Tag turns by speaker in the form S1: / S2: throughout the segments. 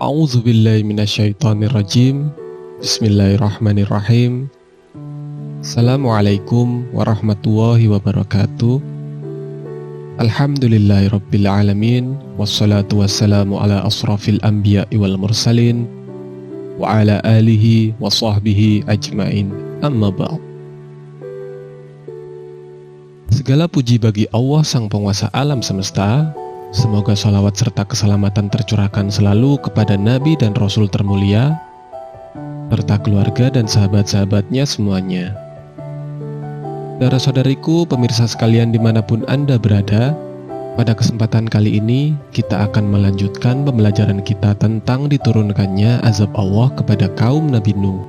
S1: A'udzubillahi minasyaitonirrajim. Bismillahirrahmanirrahim. Assalamualaikum warahmatullahi wabarakatuh. Alhamdulillahirabbil alamin, wassalatu wassalamu ala asrafil anbiya'i wal mursalin wa ala alihi wa sahbihi ajmain. Amma ba'd. Segala puji bagi Allah sang penguasa alam semesta. Semoga salawat serta keselamatan tercurahkan selalu kepada Nabi dan Rasul termulia, serta keluarga dan sahabat-sahabatnya semuanya. Saudara-saudariku, pemirsa sekalian dimanapun Anda berada, pada kesempatan kali ini kita akan melanjutkan pembelajaran kita tentang diturunkannya azab Allah kepada kaum Nabi Nuh.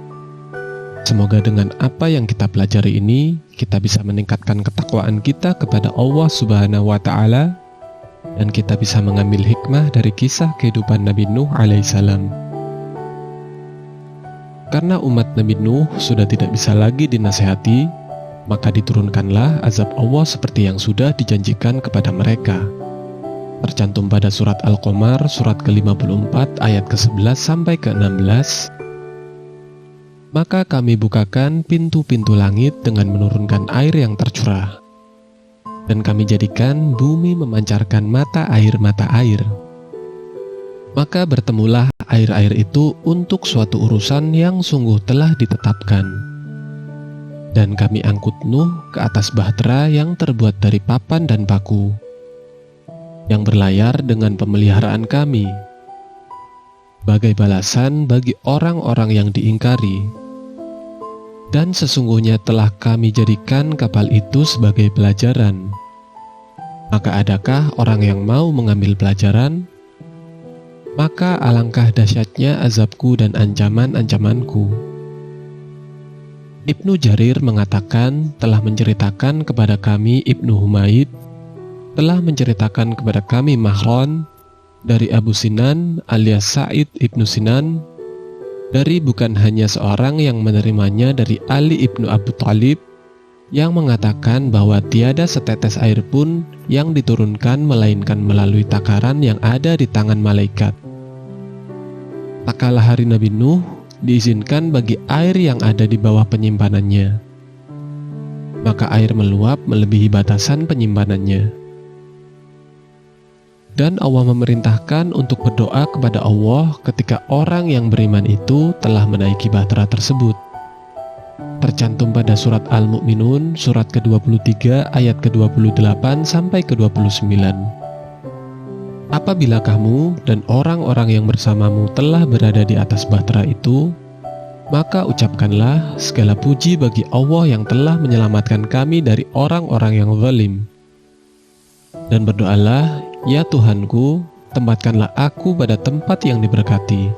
S1: Semoga dengan apa yang kita pelajari ini, kita bisa meningkatkan ketakwaan kita kepada Allah Subhanahu wa Ta'ala, dan kita bisa mengambil hikmah dari kisah kehidupan Nabi Nuh alaihissalam. Karena umat Nabi Nuh sudah tidak bisa lagi dinasehati, maka diturunkanlah azab Allah seperti yang sudah dijanjikan kepada mereka. Tercantum pada surat Al-Qamar, surat ke-54 ayat ke-11 sampai ke-16. Maka kami bukakan pintu-pintu langit dengan menurunkan air yang tercurah, dan kami jadikan bumi memancarkan mata air. Maka bertemulah air-air itu untuk suatu urusan yang sungguh telah ditetapkan. Dan kami angkut Nuh ke atas bahtera yang terbuat dari papan dan paku, yang berlayar dengan pemeliharaan kami, sebagai balasan bagi orang-orang yang diingkari. Dan sesungguhnya telah kami jadikan kapal itu sebagai pelajaran. Maka adakah orang yang mau mengambil pelajaran? Maka alangkah dahsyatnya azabku dan ancaman-ancamanku. Ibnu Jarir mengatakan telah menceritakan kepada kami Ibnu Humaid, telah menceritakan kepada kami Mahron dari Abu Sinan alias Sa'id Ibnu Sinan, dari bukan hanya seorang yang menerimanya dari Ali Ibnu Abu Thalib, yang mengatakan bahwa tiada setetes air pun yang diturunkan melainkan melalui takaran yang ada di tangan malaikat. Tak kalah hari Nabi Nuh diizinkan bagi air yang ada di bawah penyimpanannya, maka air meluap melebihi batasan penyimpanannya. Dan Allah memerintahkan untuk berdoa kepada Allah ketika orang yang beriman itu telah menaiki bahtera tersebut. Tercantum pada surat Al-Mu'minun, surat ke-23 ayat ke-28 sampai ke-29. Apabila kamu dan orang-orang yang bersamamu telah berada di atas bahtera itu, maka ucapkanlah segala puji bagi Allah yang telah menyelamatkan kami dari orang-orang yang zalim. Dan berdoalah, ya Tuhanku, tempatkanlah aku pada tempat yang diberkati,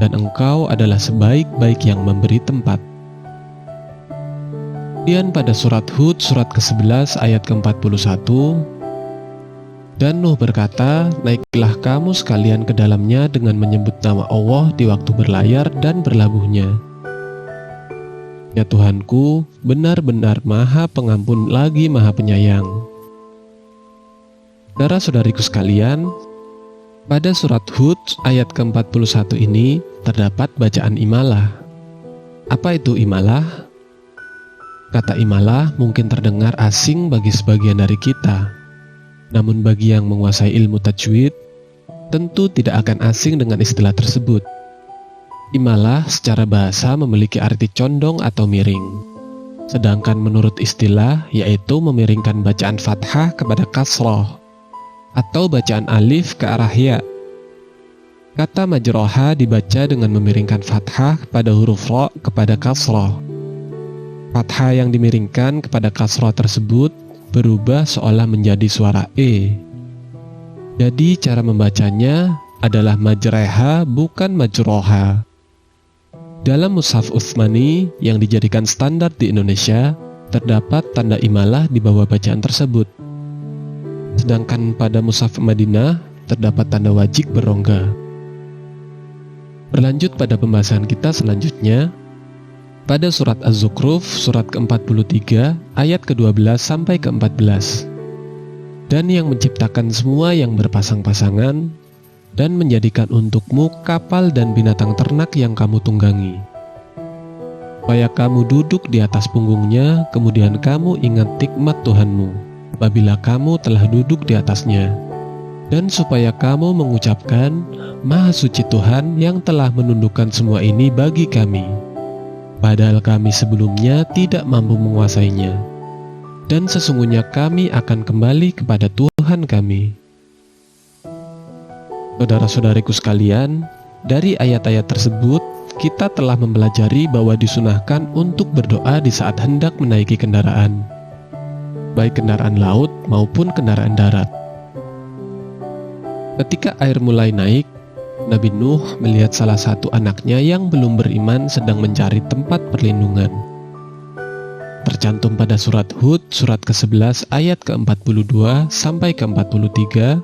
S1: dan Engkau adalah sebaik-baik yang memberi tempat. Kemudian pada surat Hud, surat ke-11 ayat ke-41, dan Nuh berkata, naiklah kamu sekalian ke dalamnya dengan menyebut nama Allah di waktu berlayar dan berlabuhnya. Ya Tuhanku, benar-benar Maha Pengampun lagi Maha Penyayang. Saudara-saudariku sekalian, pada surat Hud ayat ke-41 ini terdapat bacaan imalah. Apa itu imalah? Kata imalah mungkin terdengar asing bagi sebagian dari kita. Namun bagi yang menguasai ilmu tajwid, tentu tidak akan asing dengan istilah tersebut. Imalah secara bahasa memiliki arti condong atau miring. Sedangkan menurut istilah, yaitu memiringkan bacaan fathah kepada kasroh, atau bacaan alif ke arah ya. Kata majroha dibaca dengan memiringkan fathah pada huruf ro kepada kasroh. Fathah yang dimiringkan kepada kasroh tersebut berubah seolah menjadi suara e. Jadi cara membacanya adalah majreha bukan majroha. Dalam mushaf Utsmani yang dijadikan standar di Indonesia, terdapat tanda imalah di bawah bacaan tersebut. Sedangkan pada mushaf Madinah terdapat tanda wajik berongga. Berlanjut pada pembahasan kita selanjutnya, pada surat Az-Zukhruf, surat ke-43, ayat ke-12 sampai ke-14. Dan yang menciptakan semua yang berpasang-pasangan, dan menjadikan untukmu kapal dan binatang ternak yang kamu tunggangi. Supaya kamu duduk di atas punggungnya, kemudian kamu ingat nikmat Tuhanmu, apabila kamu telah duduk di atasnya. Dan supaya kamu mengucapkan, Maha Suci Tuhan yang telah menundukkan semua ini bagi kami, padahal kami sebelumnya tidak mampu menguasainya. Dan sesungguhnya kami akan kembali kepada Tuhan kami. Saudara-saudariku sekalian, dari ayat-ayat tersebut, kita telah mempelajari bahwa disunahkan untuk berdoa di saat hendak menaiki kendaraan, baik kendaraan laut maupun kendaraan darat. Ketika air mulai naik, Nabi Nuh melihat salah satu anaknya yang belum beriman sedang mencari tempat perlindungan. Tercantum pada surat Hud, surat ke-11 ayat ke-42 sampai ke-43,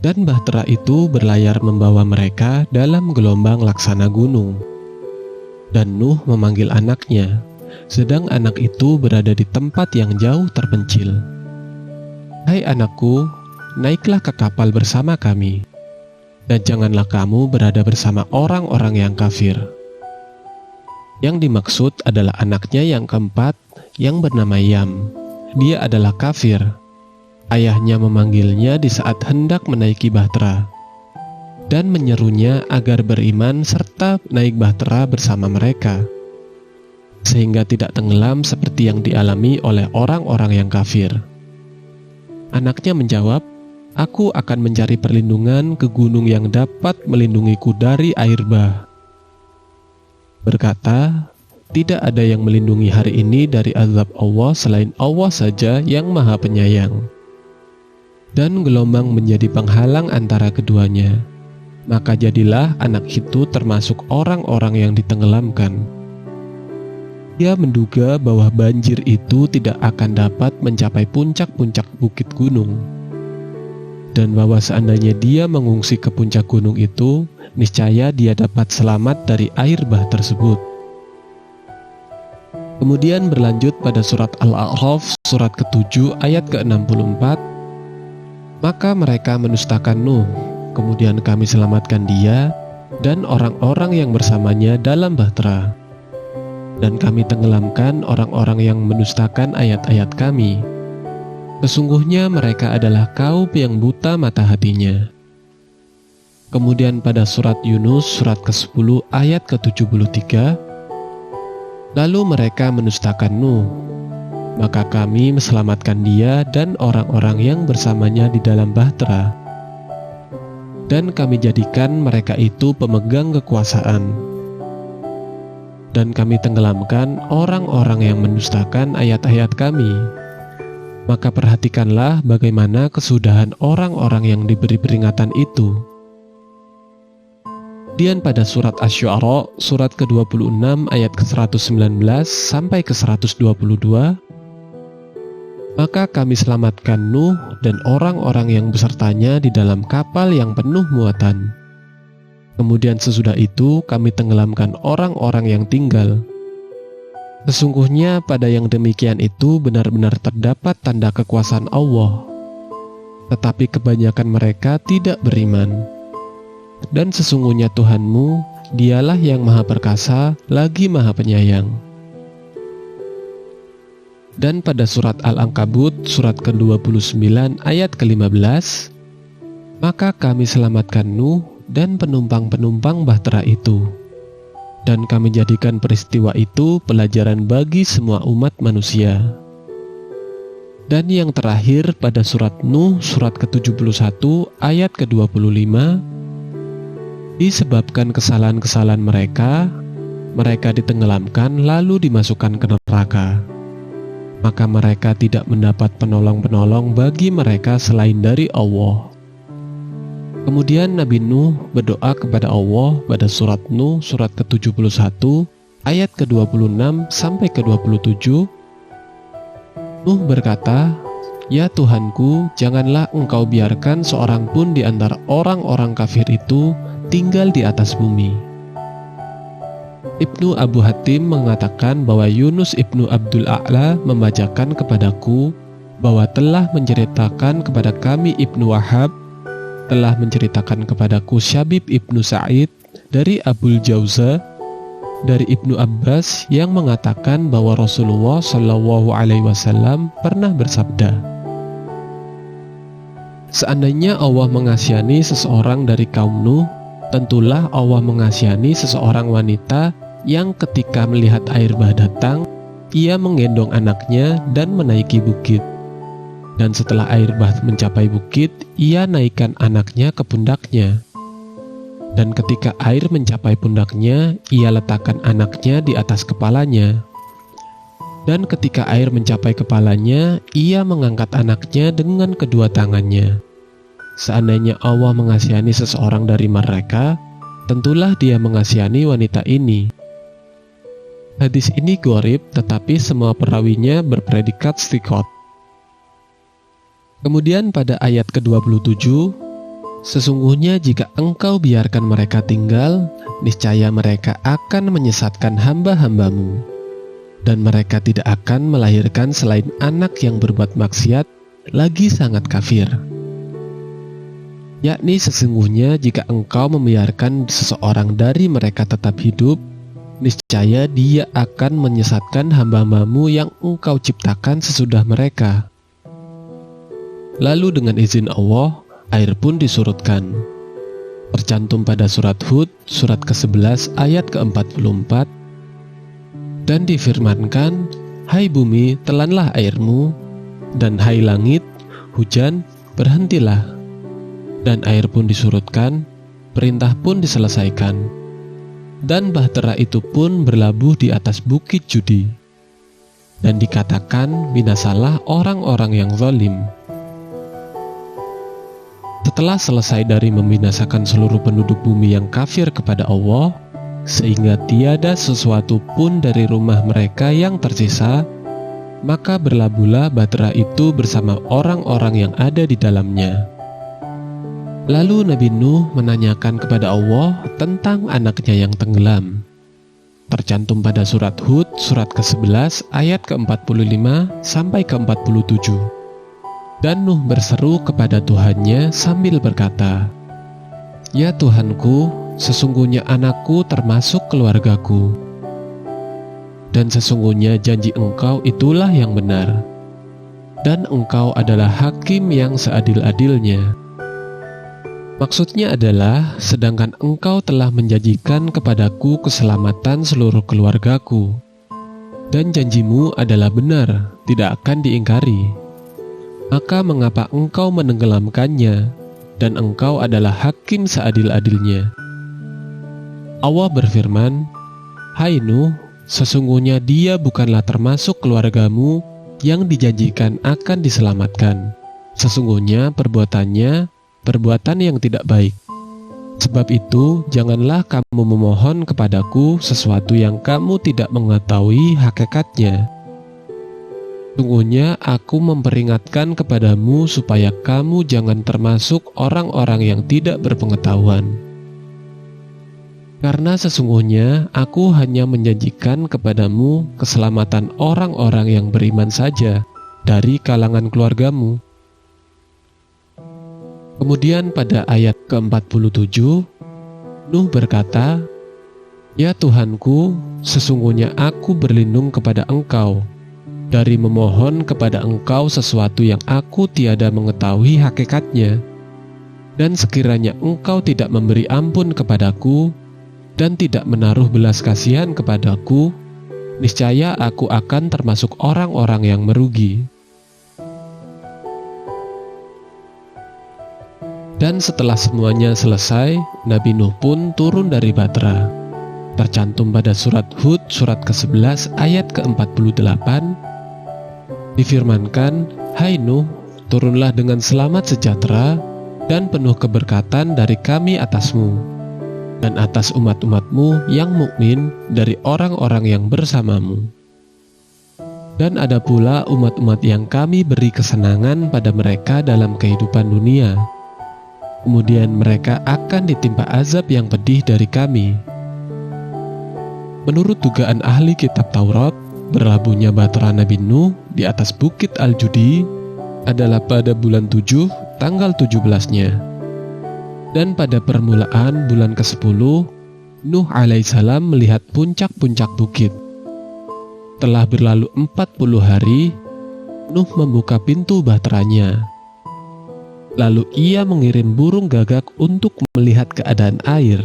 S1: dan bahtera itu berlayar membawa mereka dalam gelombang laksana gunung. Dan Nuh memanggil anaknya, sedang anak itu berada di tempat yang jauh terpencil. Hai anakku, naiklah ke kapal bersama kami, dan janganlah kamu berada bersama orang-orang yang kafir. Yang dimaksud adalah anaknya yang keempat, yang bernama Yam. Dia adalah kafir. Ayahnya memanggilnya di saat hendak menaiki bahtera, dan menyerunya agar beriman serta naik bahtera bersama mereka, sehingga tidak tenggelam seperti yang dialami oleh orang-orang yang kafir. Anaknya menjawab, "Aku akan mencari perlindungan ke gunung yang dapat melindungiku dari air bah." Berkata, tidak ada yang melindungi hari ini dari azab Allah selain Allah saja yang Maha Penyayang. Dan gelombang menjadi penghalang antara keduanya. Maka jadilah anak itu termasuk orang-orang yang ditenggelamkan. Dia menduga bahwa banjir itu tidak akan dapat mencapai puncak-puncak bukit gunung, dan bahwa seandainya dia mengungsi ke puncak gunung itu, niscaya dia dapat selamat dari air bah tersebut. Kemudian berlanjut pada surat Al-A'raf, surat ke-7 ayat ke-64, maka mereka menustakan Nuh, kemudian kami selamatkan dia dan orang-orang yang bersamanya dalam bahtera. Dan kami tenggelamkan orang-orang yang menustakan ayat-ayat kami. Sesungguhnya mereka adalah kaum yang buta mata hatinya. Kemudian pada surat Yunus, surat ke-10 ayat ke-73, lalu mereka menustakan Nuh, maka kami meselamatkan dia dan orang-orang yang bersamanya di dalam bahtera. Dan kami jadikan mereka itu pemegang kekuasaan. Dan kami tenggelamkan orang-orang yang mendustakan ayat-ayat kami. Maka perhatikanlah bagaimana kesudahan orang-orang yang diberi peringatan itu. Kemudian pada surat Asy-Syu'ara, surat ke-26 ayat ke-119 sampai ke-122, maka kami selamatkan Nuh dan orang-orang yang besertanya di dalam kapal yang penuh muatan. Kemudian sesudah itu kami tenggelamkan orang-orang yang tinggal. Sesungguhnya pada yang demikian itu benar-benar terdapat tanda kekuasaan Allah, tetapi kebanyakan mereka tidak beriman. Dan sesungguhnya Tuhanmu, Dialah yang Maha Perkasa lagi Maha Penyayang. Dan pada surat Al-Ankabut, surat ke-29 ayat ke-15, maka kami selamatkan Nuh dan penumpang-penumpang bahtera itu, dan kami jadikan peristiwa itu pelajaran bagi semua umat manusia. Dan yang terakhir pada surat Nuh, surat ke-71 ayat ke-25, disebabkan kesalahan-kesalahan mereka, mereka ditenggelamkan lalu dimasukkan ke neraka. Maka mereka tidak mendapat penolong-penolong bagi mereka selain dari Allah. Kemudian Nabi Nuh berdoa kepada Allah pada surat Nuh, surat ke-71, ayat ke-26 sampai ke-27. Nuh berkata, "Ya Tuhanku, janganlah Engkau biarkan seorang pun di antara orang-orang kafir itu tinggal di atas bumi." Ibnu Abu Hatim mengatakan bahwa Yunus Ibnu Abdul A'la membacakan kepadaku bahwa telah menceritakan kepada kami Ibnu Wahab telah menceritakan kepadaku Syabib ibnu Sa'id dari Abul Jauza, dari Ibnu Abbas yang mengatakan bahwa Rasulullah Shallallahu Alaihi Wasallam pernah bersabda, seandainya Allah mengasihani seseorang dari kaum Nuh, tentulah Allah mengasihani seseorang wanita yang ketika melihat air bah datang, ia menggendong anaknya dan menaiki bukit. Dan setelah air bah mencapai bukit, ia naikkan anaknya ke pundaknya. Dan ketika air mencapai pundaknya, ia letakkan anaknya di atas kepalanya. Dan ketika air mencapai kepalanya, ia mengangkat anaknya dengan kedua tangannya. Seandainya Allah mengasihani seseorang dari mereka, tentulah Dia mengasihani wanita ini. Hadis ini gharib, tetapi semua perawinya berpredikat thiqat. Kemudian pada ayat ke-27, sesungguhnya jika engkau biarkan mereka tinggal, niscaya mereka akan menyesatkan hamba-hambamu, dan mereka tidak akan melahirkan selain anak yang berbuat maksiat, lagi sangat kafir. Yakni sesungguhnya jika engkau membiarkan seseorang dari mereka tetap hidup, niscaya dia akan menyesatkan hamba-hambamu yang engkau ciptakan sesudah mereka. Lalu dengan izin Allah, air pun disurutkan. Tercantum pada surat Hud, surat ke-11 ayat ke-44. Dan difirmankan, hai bumi, telanlah airmu, dan hai langit, hujan, berhentilah. Dan air pun disurutkan, perintah pun diselesaikan. Dan bahtera itu pun berlabuh di atas bukit judi. Dan dikatakan, binasalah orang-orang yang zalim. Setelah selesai dari membinasakan seluruh penduduk bumi yang kafir kepada Allah, sehingga tiada sesuatu pun dari rumah mereka yang tersisa, maka berlabuhlah bahtera itu bersama orang-orang yang ada di dalamnya. Lalu Nabi Nuh menanyakan kepada Allah tentang anaknya yang tenggelam. Tercantum pada surat Hud, surat ke-11 ayat ke-45 sampai ke-47. Dan Nuh berseru kepada Tuhannya sambil berkata, ya Tuhanku, sesungguhnya anakku termasuk keluargaku. Dan sesungguhnya janji Engkau itulah yang benar. Dan Engkau adalah hakim yang seadil-adilnya. Maksudnya adalah, sedangkan Engkau telah menjanjikan kepadaku keselamatan seluruh keluargaku. Dan janjimu adalah benar, tidak akan diingkari. Maka mengapa engkau menenggelamkannya, dan engkau adalah hakim seadil-adilnya? Allah berfirman, hai Nuh, sesungguhnya dia bukanlah termasuk keluargamu yang dijanjikan akan diselamatkan. Sesungguhnya perbuatannya, perbuatan yang tidak baik. Sebab itu, janganlah kamu memohon kepadaku sesuatu yang kamu tidak mengetahui hakikatnya. Sungguhnya aku memperingatkan kepadamu supaya kamu jangan termasuk orang-orang yang tidak berpengetahuan. Karena sesungguhnya aku hanya menjanjikan kepadamu keselamatan orang-orang yang beriman saja dari kalangan keluargamu. Kemudian pada ayat ke-47, Nuh berkata, ya Tuhanku, sesungguhnya aku berlindung kepada Engkau dari memohon kepada Engkau sesuatu yang aku tiada mengetahui hakikatnya. Dan sekiranya Engkau tidak memberi ampun kepadaku, dan tidak menaruh belas kasihan kepadaku, niscaya aku akan termasuk orang-orang yang merugi. Dan setelah semuanya selesai, Nabi Nuh pun turun dari bahtera. Tercantum pada surat Hud, surat ke-11 ayat ke-48, difirmankan, hai Nuh, turunlah dengan selamat sejahtera dan penuh keberkatan dari kami atasmu, dan atas umat-umatmu yang mukmin dari orang-orang yang bersamamu. Dan ada pula umat-umat yang kami beri kesenangan pada mereka dalam kehidupan dunia. Kemudian mereka akan ditimpa azab yang pedih dari kami. Menurut dugaan ahli kitab Taurat, berlabuhnya bahtera Nabi Nuh di atas bukit Al-Judi adalah pada bulan 7, tanggal 17-nya. Dan pada permulaan bulan ke-10, Nuh alaihissalam melihat puncak-puncak bukit. Telah berlalu 40 hari, Nuh membuka pintu bahteranya. Lalu ia mengirim burung gagak untuk melihat keadaan air.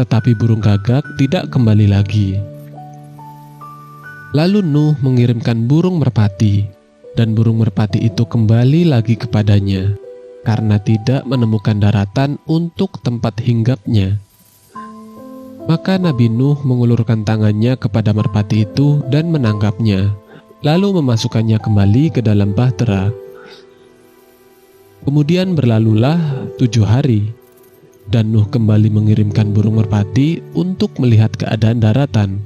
S1: Tetapi burung gagak tidak kembali lagi. Lalu Nuh mengirimkan burung merpati, dan burung merpati itu kembali lagi kepadanya, karena tidak menemukan daratan untuk tempat hinggapnya. Maka Nabi Nuh mengulurkan tangannya kepada merpati itu dan menangkapnya, lalu memasukkannya kembali ke dalam bahtera. Kemudian berlalulah 7 hari, dan Nuh kembali mengirimkan burung merpati untuk melihat keadaan daratan.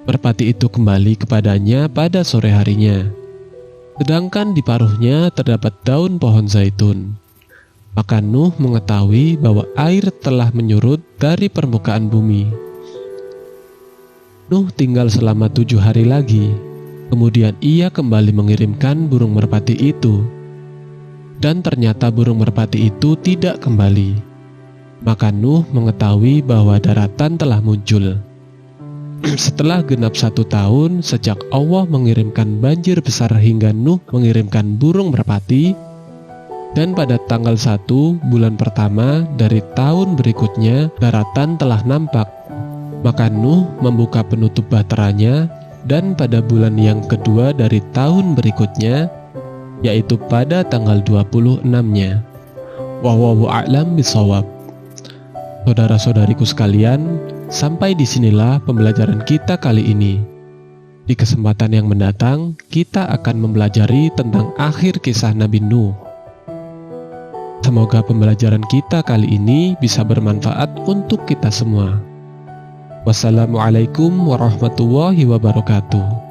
S1: Merpati itu kembali kepadanya pada sore harinya, sedangkan di paruhnya terdapat daun pohon zaitun. Maka Nuh mengetahui bahwa air telah menyurut dari permukaan bumi. Nuh tinggal selama 7 hari lagi, kemudian ia kembali mengirimkan burung merpati itu. Dan ternyata burung merpati itu tidak kembali. Maka Nuh mengetahui bahwa daratan telah muncul. Setelah genap 1 tahun sejak Allah mengirimkan banjir besar hingga Nuh mengirimkan burung merpati, dan pada tanggal 1 bulan pertama dari tahun berikutnya daratan telah nampak. Maka Nuh membuka penutup bahteranya, dan pada bulan yang kedua dari tahun berikutnya, yaitu pada tanggal 26-nya. Wallahu a'lam bishawab. Saudara-saudariku sekalian, sampai disinilah pembelajaran kita kali ini. Di kesempatan yang mendatang, kita akan mempelajari tentang akhir kisah Nabi Nuh. Semoga pembelajaran kita kali ini bisa bermanfaat untuk kita semua. Wassalamualaikum warahmatullahi wabarakatuh.